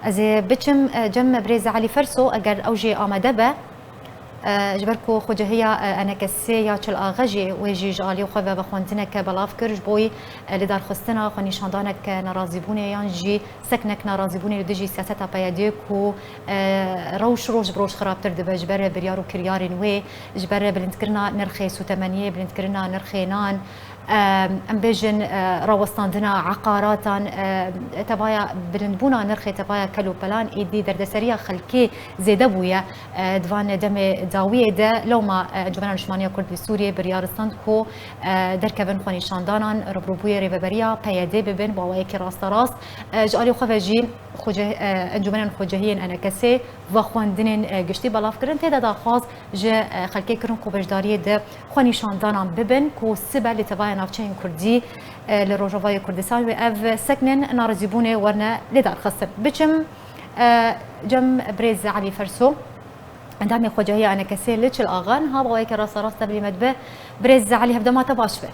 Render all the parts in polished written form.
از بچم جم برز علي فرسو اگر اوجي آمده به جبركو خجهية أنا كسية شل أغجي ويجي جالي وخذ بخوانتنا كبلاف كرج بوي لدار خستنا خني شاندانك نرازبوني يانجي سكنك نرازبوني لدجي سياسة بيديك و روش بروش خراب ترد بجبر بريارو كريارين وي جبر بلنتكرنا نرخي سوتمانية بلنتكرنا نرخي نان ام بيجن راوستاندنا عقاراتان تبايا بلندبونا نرخي تبايا كلو بلان ايدي دردسريه خلكي زيده بويا دوان دم داويه ده لو ما جبران شمانيه كرد سوريا بريارستان كو دركبن خوني شاندانان ربروبويه ريبريا بيدي ببن بوايك راست راست جالي خوجي خوجه انجمن خوجهين انا كسي وخواندنين گشتي بلاف كرن تدا داخواز ج خلكي كرن كو بجداريه ده خوني شاندانان ببن كو سبل لتبايا نافچين كردي لروجوای کردستان و اف سکنن نارزیبونه ورنه لدار خسر بچم جم برز علي فرسو عندما خوجهي انا كسي لچ الاغان ها بواي كراس راس بلي مدبه برز علي هبدا ما تباش به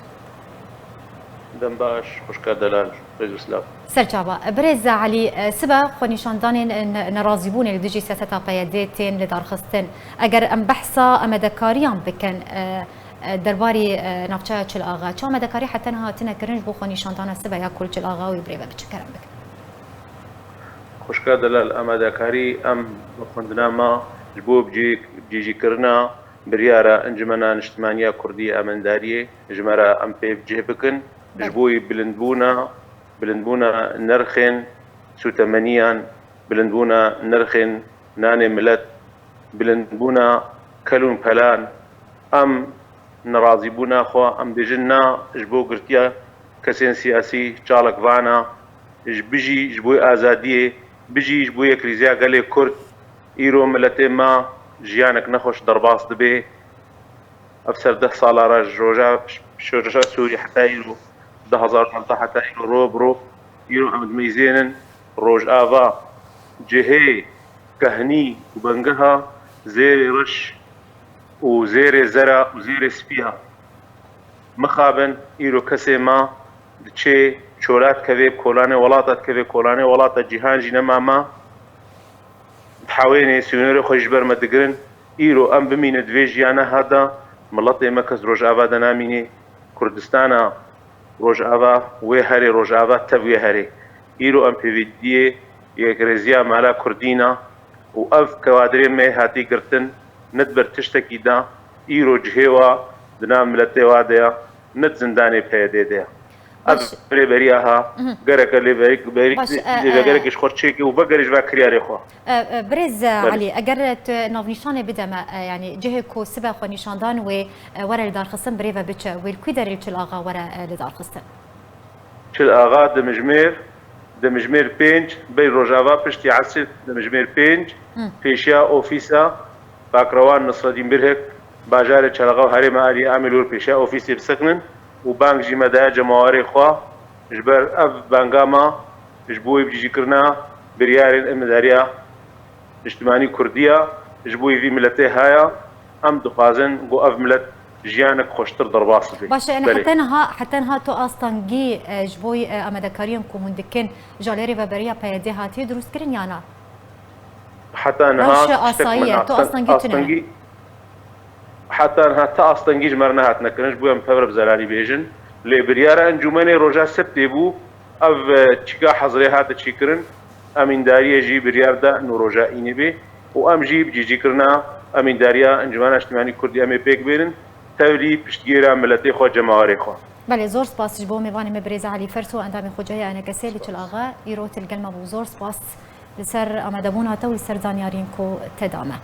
دم باش خوشكا دلال برز سلاف سرچابا برز علي سبا خوني شاندان نرازيبونه لدجي سياسه بيدتين لدار خستن اگر ام بحثا ام دكاريان بكن درباري نافچه چل آغا چه مدکاری حتی نه هاتنه کرنج بو خونی شانتانه سبا یا کل چل آغا و بریبه بچه کرم بک خوشکا دلال امدکاری ام خوندنا ما جبو بجيجي كرنا بريارة انجمنا نجتمانية كردية امندارية جمرة ام بي بجيه بكن جبوي بلندبونا نرخن سوتمانيان بلندبونا نرخن ناني ملت بلندبونا كلون بلان ام نرازي بونا خو ام بجنا جبو قرتيا كسين سياسي چالك وانا بيجي جبو ازاديه بيجي جبو يكريزيا قالي كرد ايرو ملتي ما جيانك نخوش درباس دبي افسر 10 سال راج روجا شورجا سوري حتى ايرو 10000 منطقه حتى ايرو روب ايرو عمد ميزينن روج افا جهي كهني وبنقها زيري رش وزيري زرع وزيري سبيها مخابن ايرو كسي ما دچه چولات كذب كولانه ولاتات كذب كولانه ولاتات جهان جنما ما تحاويني سيونيرو خوشبر مدقرن ايرو ام بمين دفيجيانا هذا ملطي مكز روجافا دناميني كردستانا روجافا وهري روجافا تبوي هري ايرو ام بيفيديه يكريزيا مالا كردينا واف كوادري مي هاتي قرتن ندبر تشتكي دا ايرو جهوا دنام ملتي واديا ند زنداني بهدي دا بري بريها غرك اللي بريك خورشيكي وبقرج باكرياري خو برز علي اگر نافنيشان بدما يعني جهكو سبا خو نيشاندان و ورا لدار خصم بريفا بتش والكويدر تشل اغا ورا لدار خصم تشل اغا دمجمير بينج بين روجافا بشتي عسل دمجمير بينج فيشيا اوفيسا باكروان نصر الدين برهك باجار چلغا هري مالي عاملور بيشا اوفيسي بسكنن وبانك جي مدايا جماوري خوا جبر اف بانغاما جبوي بجي كرنا بريار المداريا اجتماعي كرديه جبوي في ملتي هايا ام دخازن جو اف ملت جيانك خوشتر درباس في باش انا حتى انها تو استنجي جبوي امدكاريان كومندكن جاليري ببريا بيدي هاتي دروس كرين يانا حتى انها اصايه تو استنجي حتى انها تا استنجي جمرنا هاتنا كنج بويا مفبر بزلالي بيجن لي بريارا انجمني روجا سبتيبو اف تشيكا حضري هات تشيكرن امين داريه جي بريار دا نو روجا انبي وام جيب جي كرنا امين داريا انجمنا اجتماعي كردي امي بيك بيرن تولي بشتگيرا ملتي خو جماوري خو بله زور سپاس جبو میوانی مبرز علي فرسو اندام خوجهي انا كسيلي چل اغا ايروت القلمه بو زور سپاس لسر امدبونا تو لسر زانيارين كو تدامه